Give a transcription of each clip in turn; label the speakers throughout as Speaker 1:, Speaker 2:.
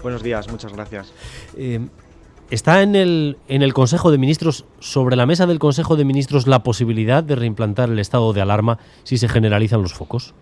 Speaker 1: Buenos días, muchas gracias.
Speaker 2: ¿Está en el Consejo de Ministros, sobre la mesa del Consejo de Ministros, la posibilidad de reimplantar el estado de alarma si se generalizan los focos?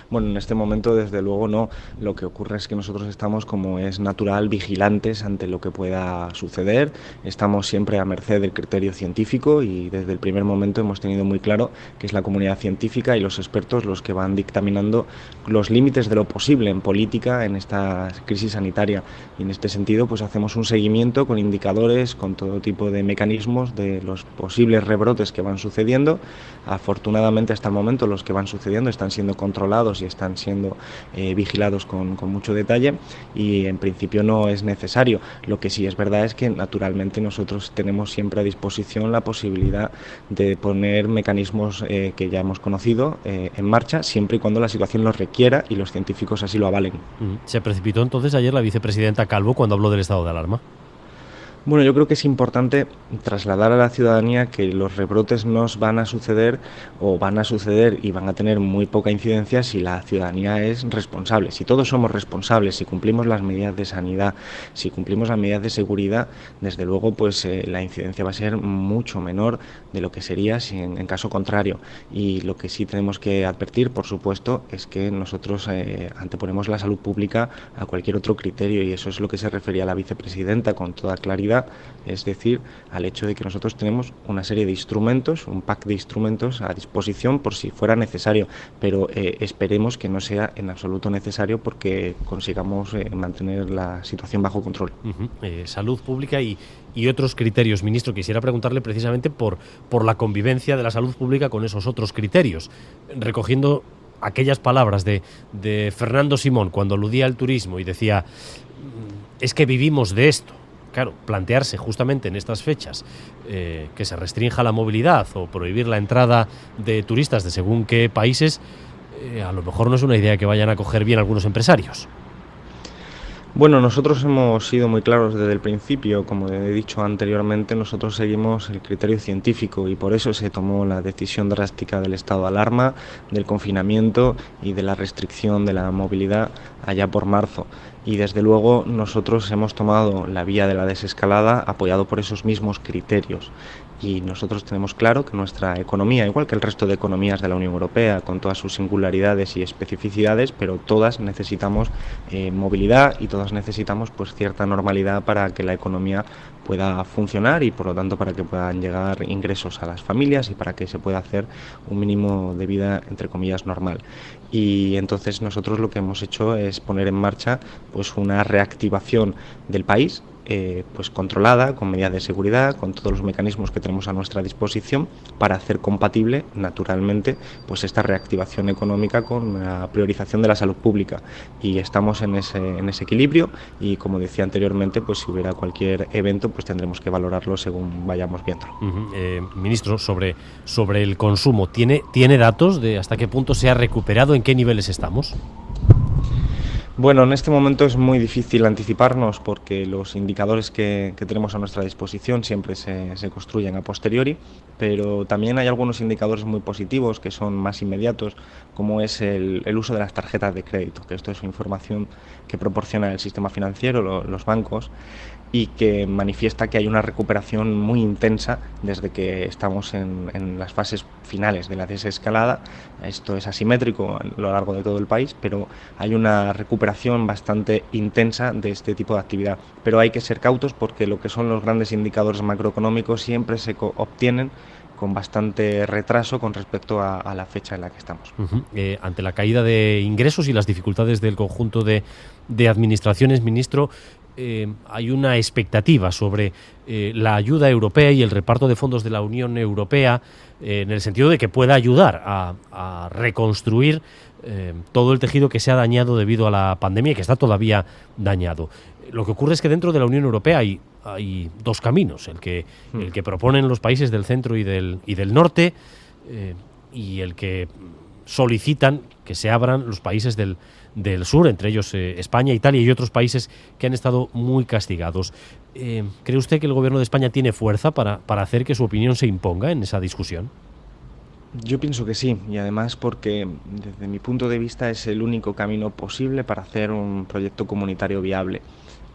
Speaker 1: Bueno, en este momento desde luego no. Lo que ocurre es que nosotros estamos, como es natural, vigilantes ante lo que pueda suceder. Estamos siempre a merced del criterio científico y desde el primer momento hemos tenido muy claro que es la comunidad científica y los expertos los que van dictaminando los límites de lo posible en política en esta crisis sanitaria. Y en este sentido pues hacemos un seguimiento con indicadores, con todo tipo de mecanismos de los posibles rebrotes que van sucediendo. Afortunadamente hasta el momento los que van sucediendo están siendo controlados y están siendo vigilados con mucho detalle y en principio no es necesario. Lo que sí es verdad es que naturalmente nosotros tenemos siempre a disposición la posibilidad de poner mecanismos que ya hemos conocido en marcha siempre y cuando la situación lo requiera y los científicos así lo avalen.
Speaker 2: ¿Se precipitó entonces ayer la vicepresidenta Calvo cuando habló del estado de alarma?
Speaker 1: Bueno, yo creo que es importante trasladar a la ciudadanía que los rebrotes nos van a suceder o van a suceder y van a tener muy poca incidencia si la ciudadanía es responsable. Si todos somos responsables, si cumplimos las medidas de sanidad, si cumplimos las medidas de seguridad, desde luego pues la incidencia va a ser mucho menor de lo que sería si en caso contrario. Y lo que sí tenemos que advertir, por supuesto, es que nosotros anteponemos la salud pública a cualquier otro criterio y eso es lo que se refería a la vicepresidenta con toda claridad. Es decir, al hecho de que nosotros tenemos una serie de instrumentos, un pack de instrumentos a disposición por si fuera necesario, pero esperemos que no sea en absoluto necesario porque consigamos mantener la situación bajo control.
Speaker 2: Salud pública y otros criterios. Ministro, quisiera preguntarle precisamente por la convivencia de la salud pública con esos otros criterios, recogiendo aquellas palabras de Fernando Simón cuando aludía al turismo y decía, es que vivimos de esto. Claro, plantearse justamente en estas fechas que se restrinja la movilidad o prohibir la entrada de turistas de según qué países, a lo mejor no es una idea que vayan a coger bien algunos empresarios.
Speaker 1: Bueno, nosotros hemos sido muy claros desde el principio, como he dicho anteriormente, nosotros seguimos el criterio científico y por eso se tomó la decisión drástica del estado de alarma, del confinamiento y de la restricción de la movilidad allá por marzo. Y desde luego nosotros hemos tomado la vía de la desescalada apoyado por esos mismos criterios. Y nosotros tenemos claro que nuestra economía, igual que el resto de economías de la Unión Europea, con todas sus singularidades y especificidades, pero todas necesitamos movilidad y todas necesitamos pues cierta normalidad para que la economía pueda funcionar y por lo tanto para que puedan llegar ingresos a las familias y para que se pueda hacer un mínimo de vida entre comillas normal. Y entonces nosotros lo que hemos hecho es poner en marcha pues una reactivación del país pues controlada, con medidas de seguridad, con todos los mecanismos que tenemos a nuestra disposición para hacer compatible, naturalmente, pues esta reactivación económica con la priorización de la salud pública. Y estamos en ese equilibrio y, como decía anteriormente, pues si hubiera cualquier evento, pues tendremos que valorarlo según vayamos viéndolo.
Speaker 2: Ministro, sobre el consumo, ¿tiene datos de hasta qué punto se ha recuperado, en qué niveles estamos?
Speaker 1: Bueno, en este momento es muy difícil anticiparnos porque los indicadores que tenemos a nuestra disposición siempre se construyen a posteriori, pero también hay algunos indicadores muy positivos que son más inmediatos, como es el uso de las tarjetas de crédito, que esto es información que proporciona el sistema financiero, los bancos, y que manifiesta que hay una recuperación muy intensa desde que estamos en las fases finales de la desescalada. Esto es asimétrico a lo largo de todo el país, pero hay una recuperación bastante intensa de este tipo de actividad. Pero hay que ser cautos porque lo que son los grandes indicadores macroeconómicos siempre se obtienen con bastante retraso con respecto a la fecha en la que estamos.
Speaker 2: Ante la caída de ingresos y las dificultades del conjunto de administraciones, ministro, hay una expectativa sobre la ayuda europea y el reparto de fondos de la Unión Europea en el sentido de que pueda ayudar a reconstruir todo el tejido que se ha dañado debido a la pandemia y que está todavía dañado. Lo que ocurre es que dentro de la Unión Europea hay dos caminos, el que proponen los países del centro y del norte y el que solicitan que se abran los países del sur, entre ellos España, Italia y otros países que han estado muy castigados. ¿Cree usted que el gobierno de España tiene fuerza para hacer que su opinión se imponga en esa discusión?
Speaker 1: Yo pienso que sí, y además porque desde mi punto de vista es el único camino posible para hacer un proyecto comunitario viable.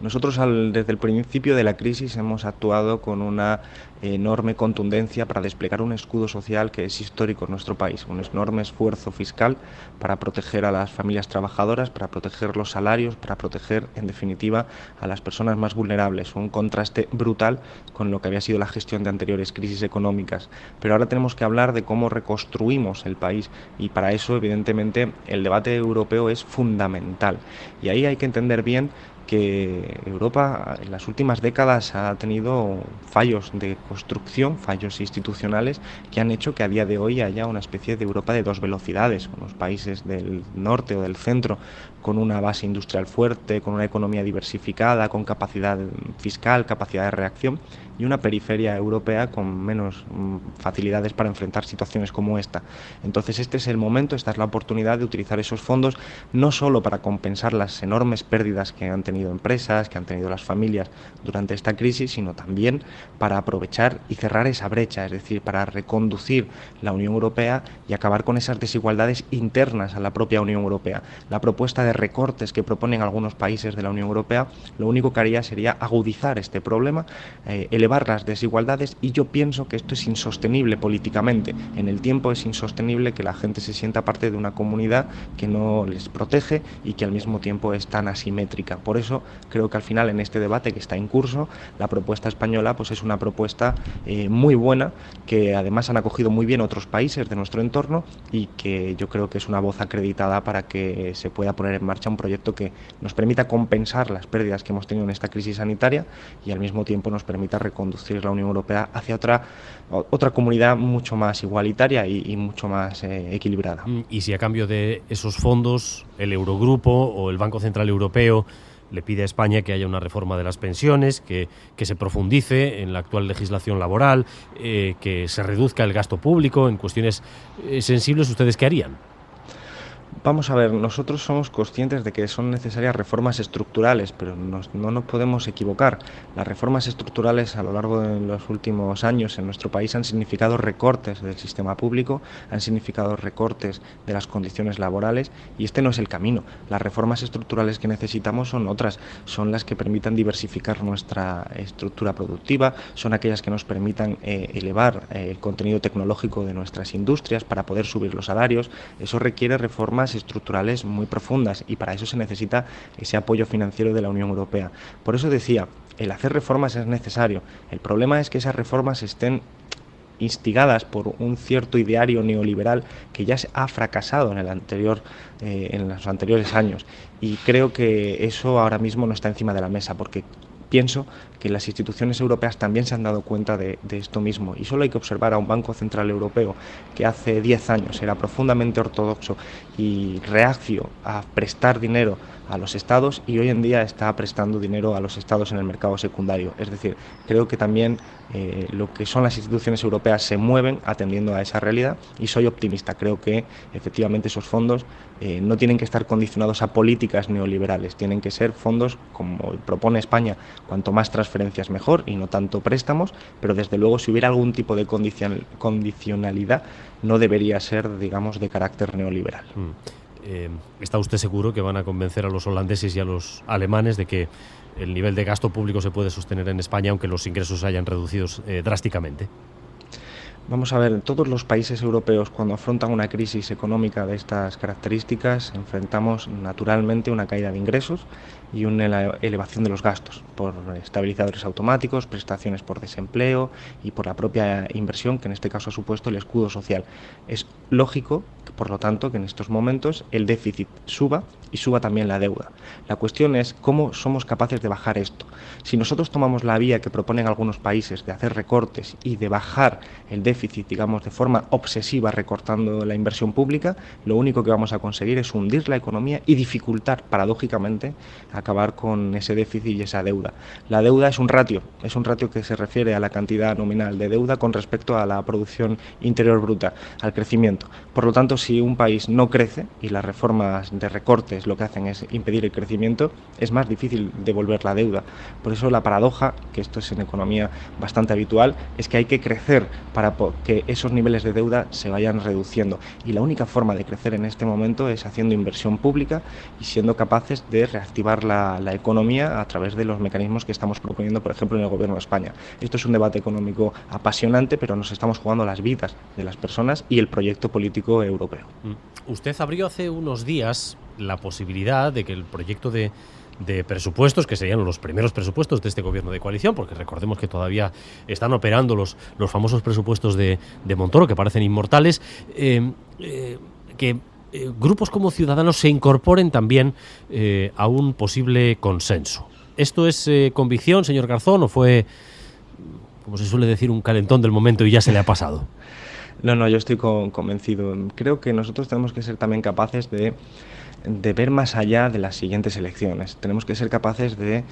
Speaker 1: Nosotros desde el principio de la crisis hemos actuado con una enorme contundencia para desplegar un escudo social que es histórico en nuestro país, un enorme esfuerzo fiscal para proteger a las familias trabajadoras, para proteger los salarios, para proteger, en definitiva, a las personas más vulnerables. Un contraste brutal con lo que había sido la gestión de anteriores crisis económicas. Pero ahora tenemos que hablar de cómo reconstruimos el país y para eso, evidentemente, el debate europeo es fundamental. Y ahí hay que entender bien que Europa en las últimas décadas ha tenido fallos de construcción, fallos institucionales que han hecho que a día de hoy haya una especie de Europa de dos velocidades, unos países del norte o del centro con una base industrial fuerte, con una economía diversificada, con capacidad fiscal, capacidad de reacción, y una periferia europea con menos facilidades para enfrentar situaciones como esta. Entonces este es el momento, esta es la oportunidad de utilizar esos fondos no solo para compensar las enormes pérdidas que han tenido empresas, que han tenido las familias durante esta crisis, sino también para aprovechar y cerrar esa brecha, es decir, para reconducir la Unión Europea y acabar con esas desigualdades internas a la propia Unión Europea. La propuesta de recortes que proponen algunos países de la Unión Europea lo único que haría sería agudizar este problema, elevar las desigualdades, y yo pienso que esto es insostenible políticamente. En el tiempo es insostenible que la gente se sienta parte de una comunidad que no les protege y que al mismo tiempo es tan asimétrica. Por eso creo que al final en este debate que está en curso, la propuesta española pues es una propuesta muy buena, que además han acogido muy bien otros países de nuestro entorno y que yo creo que es una voz acreditada para que se pueda poner en marcha un proyecto que nos permita compensar las pérdidas que hemos tenido en esta crisis sanitaria y al mismo tiempo nos permita reconducir la Unión Europea hacia otra comunidad mucho más igualitaria y mucho más equilibrada.
Speaker 2: Y si a cambio de esos fondos el Eurogrupo o el Banco Central Europeo le pide a España que haya una reforma de las pensiones, que se profundice en la actual legislación laboral, que se reduzca el gasto público en cuestiones sensibles, ¿ustedes qué harían?
Speaker 1: Vamos a ver, nosotros somos conscientes de que son necesarias reformas estructurales, pero no nos podemos equivocar. Las reformas estructurales a lo largo de los últimos años en nuestro país han significado recortes del sistema público, han significado recortes de las condiciones laborales, y este no es el camino. Las reformas estructurales que necesitamos son otras, son las que permitan diversificar nuestra estructura productiva, son aquellas que nos permitan elevar el contenido tecnológico de nuestras industrias para poder subir los salarios. Eso requiere reformas estructurales muy profundas y para eso se necesita ese apoyo financiero de la Unión Europea. Por eso decía, el hacer reformas es necesario. El problema es que esas reformas estén instigadas por un cierto ideario neoliberal que ya ha fracasado en los anteriores años, y creo que eso ahora mismo no está encima de la mesa, porque pienso que las instituciones europeas también se han dado cuenta de esto mismo, y solo hay que observar a un Banco Central Europeo que hace 10 años era profundamente ortodoxo y reacio a prestar dinero a los estados, y hoy en día está prestando dinero a los estados en el mercado secundario. Es decir, creo que también lo que son las instituciones europeas se mueven atendiendo a esa realidad, y soy optimista. Creo que efectivamente esos fondos no tienen que estar condicionados a políticas neoliberales, tienen que ser fondos como propone España, cuanto más transferencias mejor y no tanto préstamos, pero desde luego si hubiera algún tipo de condicionalidad no debería ser, digamos, de carácter neoliberal.
Speaker 2: ¿Está usted seguro que van a convencer a los holandeses y a los alemanes de que el nivel de gasto público se puede sostener en España aunque los ingresos se hayan reducido drásticamente?
Speaker 1: Vamos a ver, todos los países europeos cuando afrontan una crisis económica de estas características enfrentamos naturalmente una caída de ingresos y una elevación de los gastos por estabilizadores automáticos, prestaciones por desempleo y por la propia inversión que en este caso ha supuesto el escudo social. Es lógico, por lo tanto, que en estos momentos el déficit suba y suba también la deuda. La cuestión es cómo somos capaces de bajar esto. Si nosotros tomamos la vía que proponen algunos países de hacer recortes y de bajar el déficit, digamos, de forma obsesiva recortando la inversión pública, lo único que vamos a conseguir es hundir la economía y dificultar, paradójicamente, acabar con ese déficit y esa deuda. La deuda es un ratio que se refiere a la cantidad nominal de deuda con respecto a la producción interior bruta, al crecimiento. Por lo tanto, si un país no crece y las reformas de recortes lo que hacen es impedir el crecimiento, es más difícil devolver la deuda. Por eso la paradoja, que esto es en economía bastante habitual, es que hay que crecer para que esos niveles de deuda se vayan reduciendo. Y la única forma de crecer en este momento es haciendo inversión pública y siendo capaces de reactivar la economía a través de los mecanismos que estamos proponiendo, por ejemplo, en el Gobierno de España. Esto es un debate económico apasionante, pero nos estamos jugando las vidas de las personas y el proyecto político europeo.
Speaker 2: Usted abrió hace unos días la posibilidad de que el proyecto de presupuestos, que serían los primeros presupuestos de este gobierno de coalición, porque recordemos que todavía están operando los famosos presupuestos de Montoro, que parecen inmortales, que grupos como Ciudadanos se incorporen también a un posible consenso. ¿Esto es convicción, señor Garzón, o fue, como se suele decir, un calentón del momento y ya se le ha pasado?
Speaker 1: No, yo estoy convencido. Creo que nosotros tenemos que ser también capaces de ver más allá de las siguientes elecciones. Tenemos que ser capaces de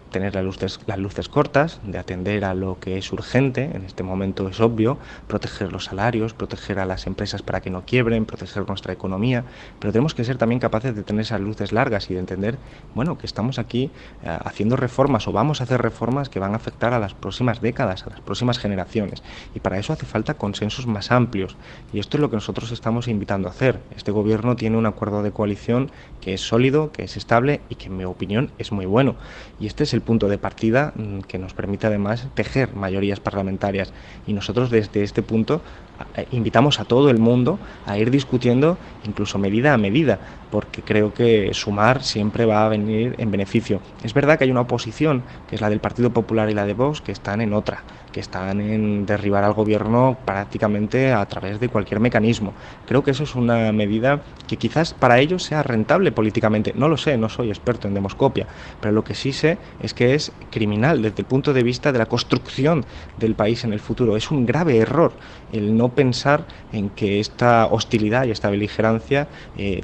Speaker 1: tener las luces cortas, de atender a lo que es urgente, en este momento es obvio, proteger los salarios, proteger a las empresas para que no quiebren, proteger nuestra economía, pero tenemos que ser también capaces de tener esas luces largas y de entender, bueno, que estamos aquí haciendo reformas o vamos a hacer reformas que van a afectar a las próximas décadas, a las próximas generaciones, y para eso hace falta consensos más amplios, y esto es lo que nosotros estamos invitando a hacer. Este gobierno tiene un acuerdo de coalición que es sólido, que es estable y que en mi opinión es muy bueno. Y este es el punto de partida que nos permite además tejer mayorías parlamentarias. Y nosotros desde este punto invitamos a todo el mundo a ir discutiendo incluso medida a medida, porque creo que sumar siempre va a venir en beneficio. Es verdad que hay una oposición, que es la del Partido Popular y la de Vox, que están en otra, que están en derribar al gobierno prácticamente a través de cualquier mecanismo. Creo que eso es una medida que quizás para ellos sea rentable políticamente. No lo sé, no soy experto en demoscopia, pero lo que sí sé es que es criminal desde el punto de vista de la construcción del país en el futuro. Es un grave error el no pensar en que esta hostilidad y esta beligerancia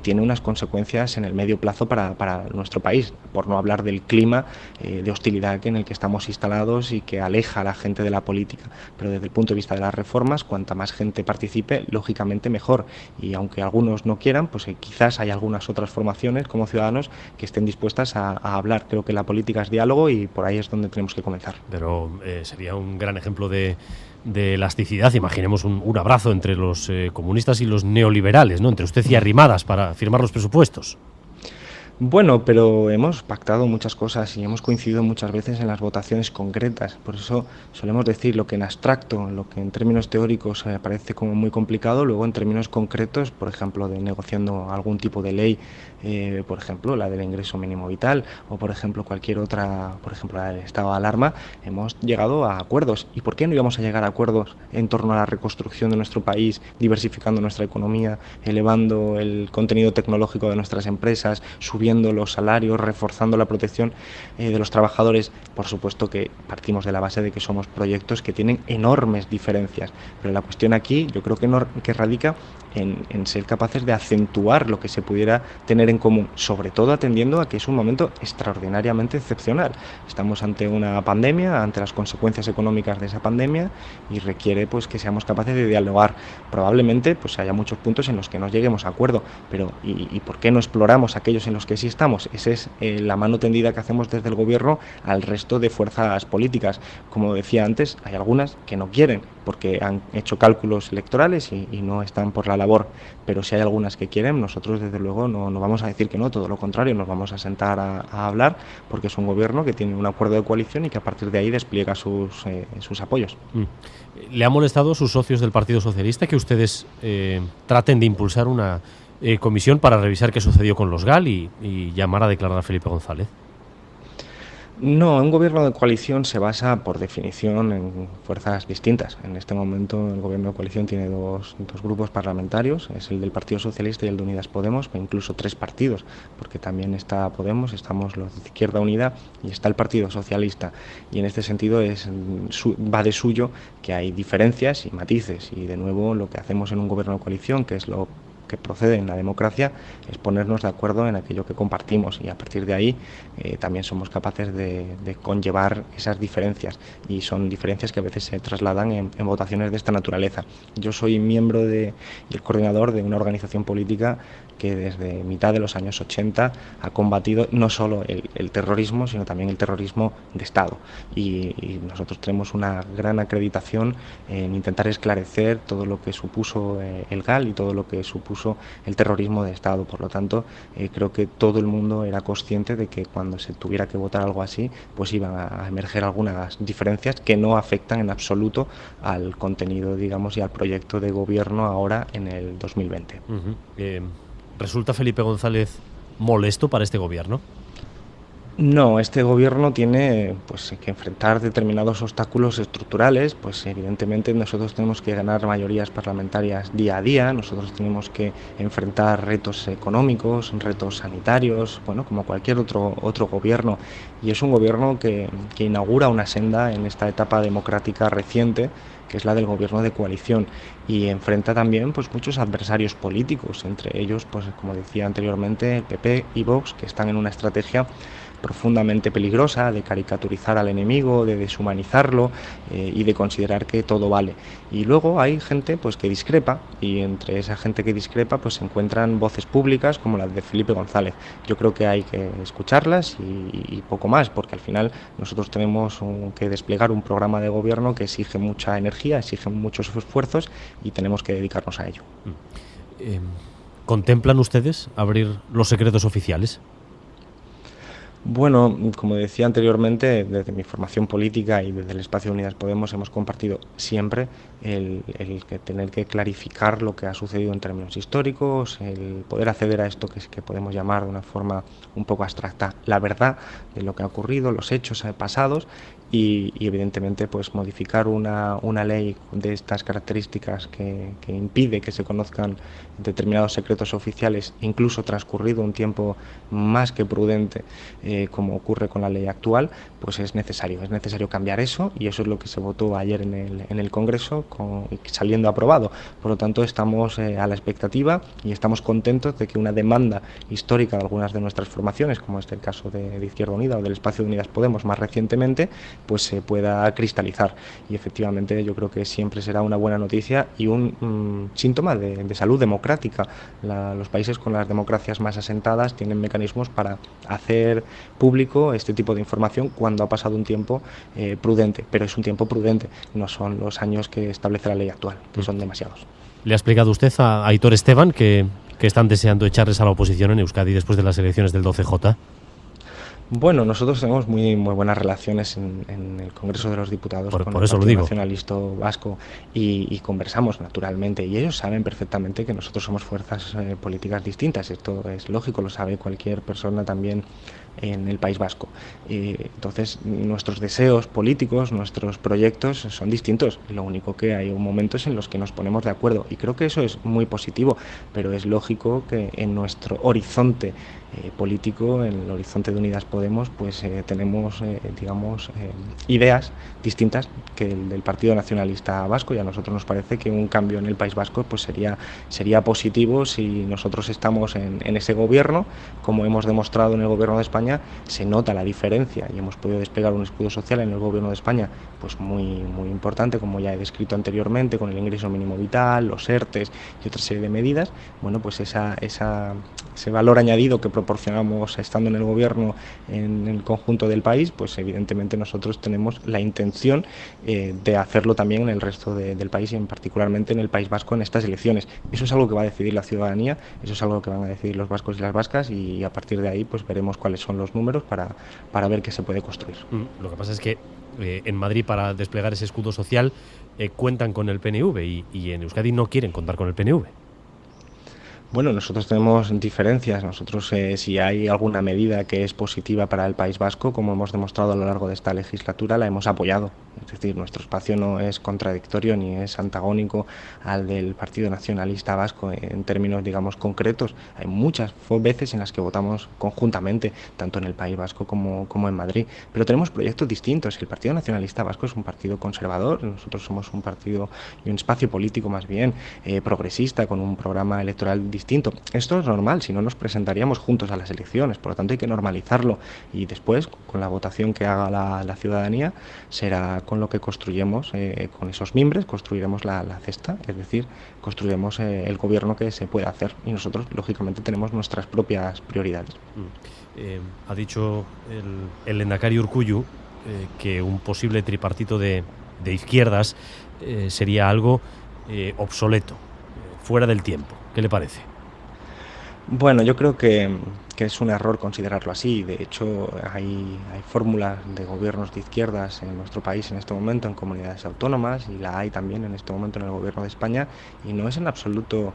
Speaker 1: tiene unas consecuencias en el medio plazo para nuestro país, por no hablar del clima de hostilidad en el que estamos instalados y que aleja a la gente de la política. Pero desde el punto de vista de las reformas, cuanta más gente participe, lógicamente mejor. Y aunque algunos no quieran, pues quizás hay algunas otras formaciones como Ciudadanos que estén dispuestas a hablar. Creo que la política es diálogo y por ahí es donde tenemos que comenzar.
Speaker 2: Pero sería un gran ejemplo de elasticidad. Imaginemos un abrazo entre los comunistas y los neoliberales, ¿no? Entre usted y Arrimadas para firmar los presupuestos.
Speaker 1: Bueno, pero hemos pactado muchas cosas y hemos coincidido muchas veces en las votaciones concretas. Por eso solemos decir lo que en abstracto, lo que en términos teóricos parece como muy complicado, luego en términos concretos, por ejemplo, de negociando algún tipo de ley, por ejemplo, la del ingreso mínimo vital o, por ejemplo, cualquier otra, por ejemplo, la del estado de alarma, hemos llegado a acuerdos. ¿Y por qué no íbamos a llegar a acuerdos en torno a la reconstrucción de nuestro país, diversificando nuestra economía, elevando el contenido tecnológico de nuestras empresas, subiendo los salarios, reforzando la protección de los trabajadores? Por supuesto que partimos de la base de que somos proyectos que tienen enormes diferencias, pero la cuestión aquí yo creo que radica en ser capaces de acentuar lo que se pudiera tener en común, sobre todo atendiendo a que es un momento extraordinariamente excepcional. Estamos ante una pandemia, ante las consecuencias económicas de esa pandemia y requiere pues que seamos capaces de dialogar. Probablemente pues haya muchos puntos en los que no lleguemos a acuerdo, pero ¿y por qué no exploramos aquellos en los que sí estamos? Esa es la mano tendida que hacemos desde el gobierno al resto de fuerzas políticas. Como decía antes, hay algunas que no quieren porque han hecho cálculos electorales y no están por la labor, pero si hay algunas que quieren, nosotros desde luego no vamos a decir que no, todo lo contrario, nos vamos a sentar a hablar, porque es un gobierno que tiene un acuerdo de coalición y que a partir de ahí despliega sus apoyos.
Speaker 2: ¿Le ha molestado a sus socios del Partido Socialista que ustedes traten de impulsar una comisión para revisar qué sucedió con los GAL y llamar a declarar a Felipe González?
Speaker 1: No, un gobierno de coalición se basa por definición en fuerzas distintas. En este momento el gobierno de coalición tiene dos grupos parlamentarios, es el del Partido Socialista y el de Unidas Podemos, o incluso tres partidos, porque también está Podemos, estamos los de Izquierda Unida y está el Partido Socialista. Y en este sentido va de suyo que hay diferencias y matices, y de nuevo lo que hacemos en un gobierno de coalición, que es lo que que procede en la democracia es ponernos de acuerdo en aquello que compartimos, y a partir de ahí también somos capaces de conllevar esas diferencias, y son diferencias que a veces se trasladan en votaciones de esta naturaleza. Yo soy miembro y el coordinador de una organización política que desde mitad de los años 80 ha combatido no solo el terrorismo, sino también el terrorismo de Estado. Y nosotros tenemos una gran acreditación en intentar esclarecer todo lo que supuso el GAL y todo lo que supuso el terrorismo de Estado. Por lo tanto, creo que todo el mundo era consciente de que cuando se tuviera que votar algo así, pues iban a emerger algunas diferencias que no afectan en absoluto al contenido, digamos, y al proyecto de gobierno ahora en el 2020.
Speaker 2: ¿Resulta Felipe González molesto para este gobierno?
Speaker 1: No, este gobierno tiene pues que enfrentar determinados obstáculos estructurales, pues evidentemente nosotros tenemos que ganar mayorías parlamentarias día a día, nosotros tenemos que enfrentar retos económicos, retos sanitarios, bueno, como cualquier otro gobierno, y es un gobierno que inaugura una senda en esta etapa democrática reciente, que es la del gobierno de coalición, y enfrenta también pues muchos adversarios políticos, entre ellos, pues como decía anteriormente, el PP y Vox, que están en una estrategia profundamente peligrosa de caricaturizar al enemigo, de deshumanizarlo y de considerar que todo vale. Y luego hay gente pues que discrepa, y entre esa gente que discrepa pues se encuentran voces públicas como las de Felipe González. Yo creo que hay que escucharlas y poco más, porque al final nosotros tenemos que desplegar un programa de gobierno que exige mucha energía, exige muchos esfuerzos, y tenemos que dedicarnos a ello.
Speaker 2: ¿Contemplan ustedes abrir los secretos oficiales?
Speaker 1: Bueno, como decía anteriormente, desde mi formación política y desde el espacio de Unidas Podemos hemos compartido siempre el que tener que clarificar lo que ha sucedido en términos históricos, el poder acceder a esto que podemos llamar de una forma un poco abstracta la verdad de lo que ha ocurrido, los hechos pasados, y evidentemente pues modificar una ley de estas características que impide que se conozcan determinados secretos oficiales, incluso transcurrido un tiempo más que prudente, como ocurre con la ley actual, pues es necesario cambiar eso, y eso es lo que se votó ayer en el Congreso, saliendo aprobado. Por lo tanto, estamos a la expectativa y estamos contentos de que una demanda histórica de algunas de nuestras formaciones, como es el caso de Izquierda Unida o del espacio de Unidas Podemos más recientemente, pues se pueda cristalizar, y efectivamente yo creo que siempre será una buena noticia y un síntoma de salud democrática. Los países con las democracias más asentadas tienen mecanismos para hacer público este tipo de información cuando ha pasado un tiempo prudente, pero es un tiempo prudente, no son los años que establece la ley actual, que son demasiados.
Speaker 2: ¿Le ha explicado usted a Aitor Esteban que están deseando echarles a la oposición en Euskadi después de las elecciones del 12J?
Speaker 1: Bueno, nosotros tenemos muy buenas relaciones en el Congreso de los Diputados con el Partido Nacionalista Vasco, y conversamos naturalmente, y ellos saben perfectamente que nosotros somos fuerzas políticas distintas. Esto es lógico, lo sabe cualquier persona también en el País Vasco. Entonces, nuestros deseos políticos, nuestros proyectos son distintos. Lo único que hay momentos en los que nos ponemos de acuerdo, y creo que eso es muy positivo, pero es lógico que en nuestro horizonte político, en el horizonte de Unidas Podemos, pues tenemos, ideas distintas que el del Partido Nacionalista Vasco, y a nosotros nos parece que un cambio en el País Vasco pues sería positivo si nosotros estamos en ese gobierno. Como hemos demostrado en el gobierno de España, se nota la diferencia, y hemos podido desplegar un escudo social en el gobierno de España pues muy importante, como ya he descrito anteriormente, con el ingreso mínimo vital, los ERTES y otra serie de medidas. Bueno, pues ese valor añadido que proporcionamos estando en el gobierno en el conjunto del país, pues evidentemente nosotros tenemos la intención de hacerlo también en el resto del país, y particularmente en el País Vasco en estas elecciones. Eso es algo que va a decidir la ciudadanía, eso es algo que van a decidir los vascos y las vascas, y a partir de ahí pues veremos cuáles son los números para ver qué se puede construir.
Speaker 2: Lo que pasa es que en Madrid, para desplegar ese escudo social, cuentan con el PNV, y en Euskadi no quieren contar con el PNV.
Speaker 1: Bueno, nosotros tenemos diferencias. Nosotros, si hay alguna medida que es positiva para el País Vasco, como hemos demostrado a lo largo de esta legislatura, la hemos apoyado. Es decir, nuestro espacio no es contradictorio ni es antagónico al del Partido Nacionalista Vasco en términos, digamos, concretos. Hay muchas veces en las que votamos conjuntamente, tanto en el País Vasco como en Madrid. Pero tenemos proyectos distintos. El Partido Nacionalista Vasco es un partido conservador. Nosotros somos un partido y un espacio político más bien progresista, con un programa electoral distinto distinto. Esto es normal, si no nos presentaríamos juntos a las elecciones, por lo tanto hay que normalizarlo y después, con la votación que haga la ciudadanía, será con lo que construyemos, con esos mimbres, construiremos la cesta, es decir, construiremos el gobierno que se pueda hacer y nosotros, lógicamente, tenemos nuestras propias prioridades.
Speaker 2: Ha dicho el lehendakari Urkullu que un posible tripartito de izquierdas sería algo obsoleto, fuera del tiempo. ¿Qué le parece?
Speaker 1: Bueno, yo creo que es un error considerarlo así. De hecho, hay fórmulas de gobiernos de izquierdas en nuestro país en este momento, en comunidades autónomas, y la hay también en este momento en el gobierno de España, y no es en absoluto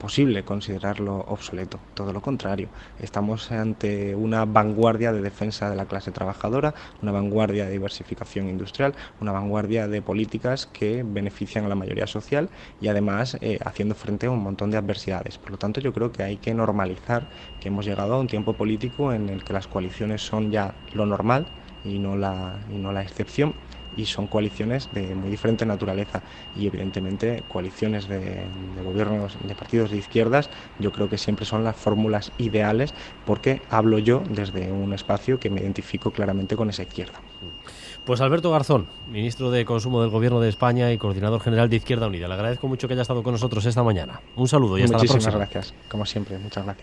Speaker 1: posible considerarlo obsoleto. Todo lo contrario. Estamos ante una vanguardia de defensa de la clase trabajadora, una vanguardia de diversificación industrial, una vanguardia de políticas que benefician a la mayoría social y además haciendo frente a un montón de adversidades. Por lo tanto, yo creo que hay que normalizar que hemos llegado a un tiempo político en el que las coaliciones son ya lo normal y no la excepción, y son coaliciones de muy diferente naturaleza, y evidentemente coaliciones de gobiernos de partidos de izquierdas yo creo que siempre son las fórmulas ideales, porque hablo yo desde un espacio que me identifico claramente con esa izquierda.
Speaker 2: Pues Alberto Garzón, ministro de Consumo del Gobierno de España y coordinador general de Izquierda Unida, le agradezco mucho que haya estado con nosotros esta mañana. Un saludo y hasta la próxima.
Speaker 1: Muchísimas gracias, como siempre, muchas gracias.